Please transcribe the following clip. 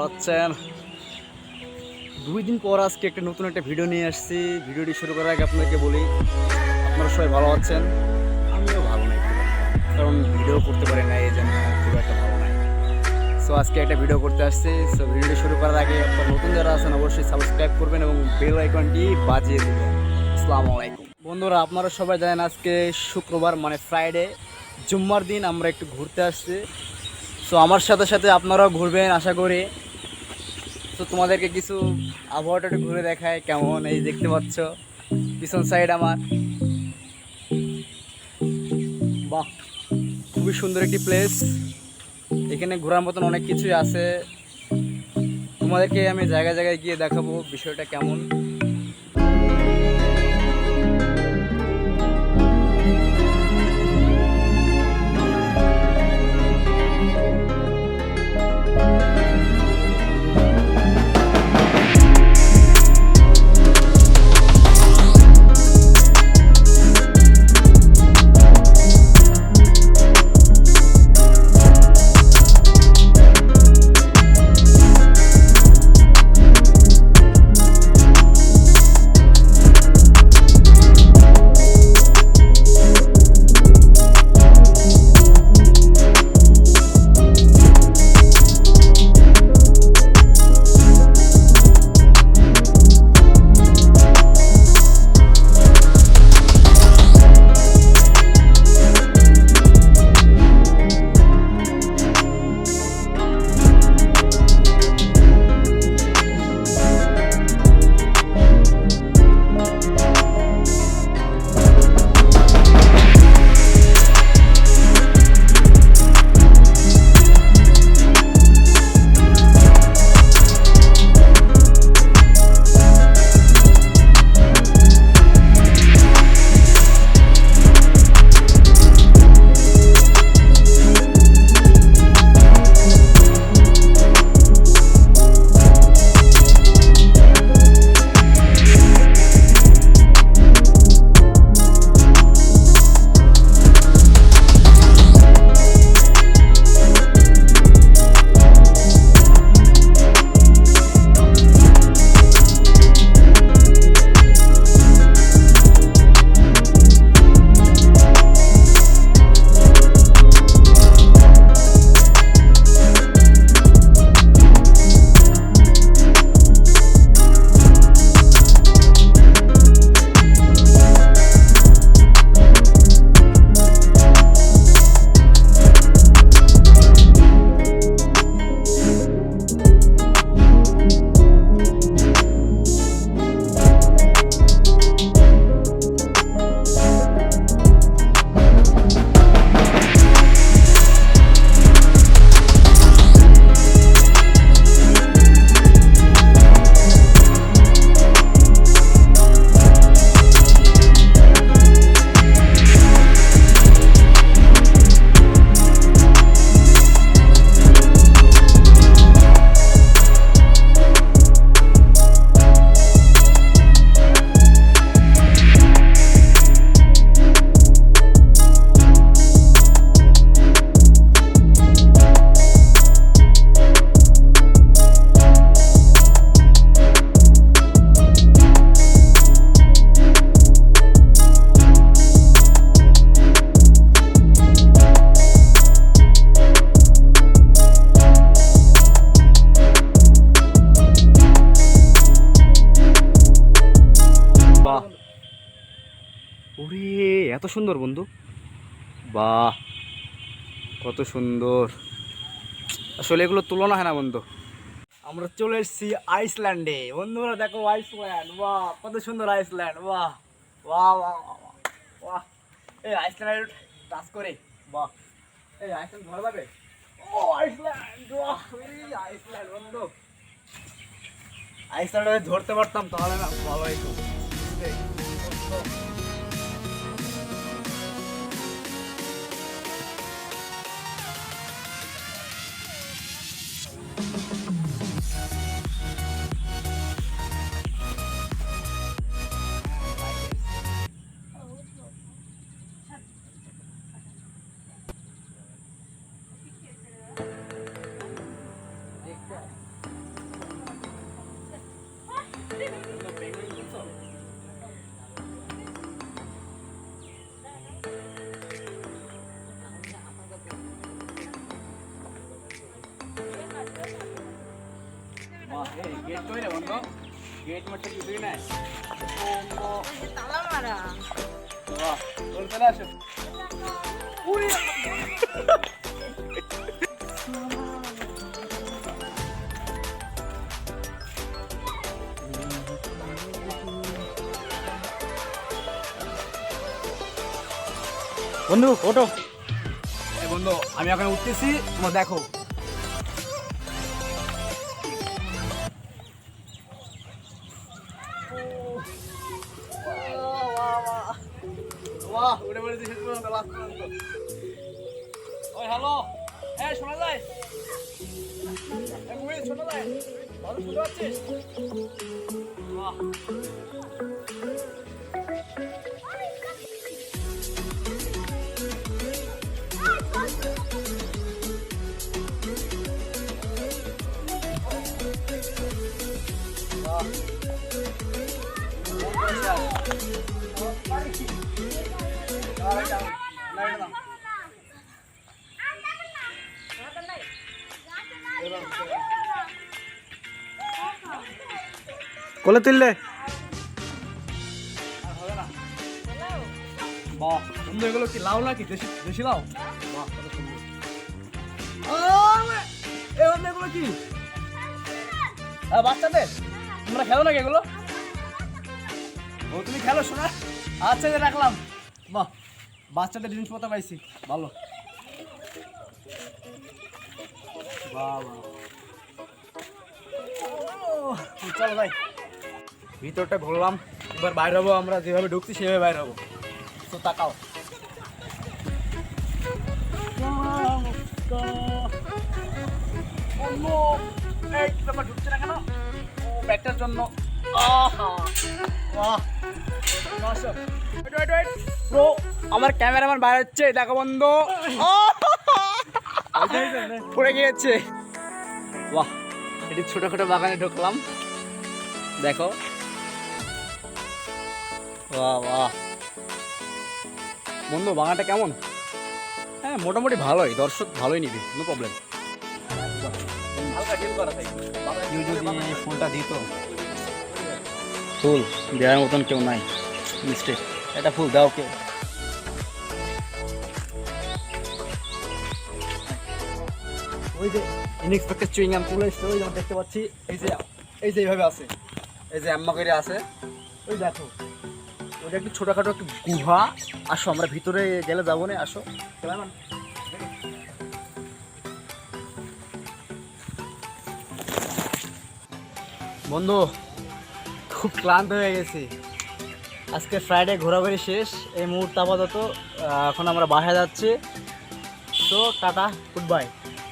আছেন? 2 দিন পর আজকে একটা নতুন একটা ভিডিও নিয়ে আসছি। ভিডিওটি শুরু করার আগে আপনাদেরকে বলি, আপনারা সবাই ভালো আছেন? আমিও ভালো নাই, কারণ ভিডিও করতে পারি না, এই জন্য খুব একটা ভালো নাই। সো আজকে একটা ভিডিও করতে আসছি। সো ভিডিওটি শুরু করার আগে আপনারা নতুন যারা আছেন অবশ্যই সাবস্ক্রাইব করবেন এবং বেল আইকনটি বাজিয়ে দেবেন। আসসালামু আলাইকুম বন্ধুরা, আপনারা সবাই জানেন আজকে শুক্রবার মানে ফ্রাইডে, জুম্মার দিন আমরা একটু ঘুরতে আসছি। সো আমার সাথে সাথে আপনারাও ঘুরবেন আশা করি। তো তোমাদেরকে কিছু আবহাওয়াটা একটু ঘুরে দেখায় কেমন। এই দেখতে পাচ্ছ পিছন সাইড আমার, বাহ খুবই সুন্দর একটি প্লেস। এখানে ঘোরার মতন অনেক কিছুই আছে, তোমাদেরকে আমি জায়গায় জায়গায় গিয়ে দেখাবো বিষয়টা কেমন। ওরে এত সুন্দর বন্ধু, বাহ কত সুন্দর, আসলে এগুলো তুলনা হয় না বন্ধু। আমরা চলে এসেছি আইসল্যান্ডে বন্ধুরা, দেখো আইসল্যান্ড, বাহ কত সুন্দর আইসল্যান্ড, বাহ বাহ বাহ বাহ বাহ। এই আইসল্যান্ড টাচ করে, বাহ এই আইসল্যান্ড ভালো লাগে। ও আইসল্যান্ড, বাহ এই আইসল্যান্ড বন্ধু, আইসল্যান্ড ধরতে পারতাম তাহলে না ভালো হইতো। গেট কই রে বন্ধু? গেট মারতে কিছুই নাই। তালা মারা বাহ, তোর চলে আসো। উড়ি বন্ধু ওঠো। এই বন্ধু আমি এখন উঠতেছি, তোমরা দেখো। বাহ, উঠে পড়েছি শেষ পর্যন্ত, লাস্ট পর্যন্ত। ওই হ্যালো, এই শোনা যায়? এই মুভিজ শোনা যায়? ভালো শুনতে পাচ্ছিস? বাহ। বাহ। কোলে তুললে বাহ বন্ধু, এগুলো কি লাউ নাকি? দেশি দেশি লাউ? বাহ, কত সুন্দর। এই বন্ধু এগুলো কি? বাচ্চাদের? তোমরা খেলো নাকি এগুলো? ও তুমি খেলো শোনা? আচ্ছা, যে রাখলাম। বাহ, বাচ্চাদের জিনিসপত্র পাইছি, ভালো। বাহ বাহ, চলো ভাই, ভিতরটা ঘুরলাম, এবার বাইর হবো। আমরা যেভাবে ঢুকছি সেভাবে বাইর হবো। তো তাকাও। এই ব্যাপার ঢুকছে না কেন? ও ব্যাগটার জন্য। আমার ক্যামেরাম্যান বাইরে হচ্ছে, দেখো বন্ধু, পড়ে গিয়েছে। বাহ, এটি ছোটখাটো বাগানে ঢুকলাম, দেখো। বাহ বাহ বন্ধু, বাগানটা কেমন? হ্যাঁ মোটামুটি ভালোই, দর্শক ভালোই নিবি, নো প্রবলেম। কেউ যদি ফুলটা দিত, ফুল দেওয়ার মতন কেউ নাই, মিস্টেক। এটা ফুল দাও কেউ। ওই যে ইনএক্সপেক্টেড চুইংগাম চলে এসছে, ওই যেমন দেখতে পাচ্ছি। এই যে এইভাবে আছে, এই যে আম্মা করে আছে, ওই দেখো। ওটা একটু ছোটোখাটো একটু গুহা। আসো আমরা ভিতরে গেলে যাবো না, আসো। বন্ধু খুব ক্লান্ত হয়ে গেছি, আজকে ফ্রাইডে ঘোরাঘুরি শেষ। এই মুহূর্তে আপাতত এখন আমরা বাসায় যাচ্ছি। তো টাটা, গুড বাই।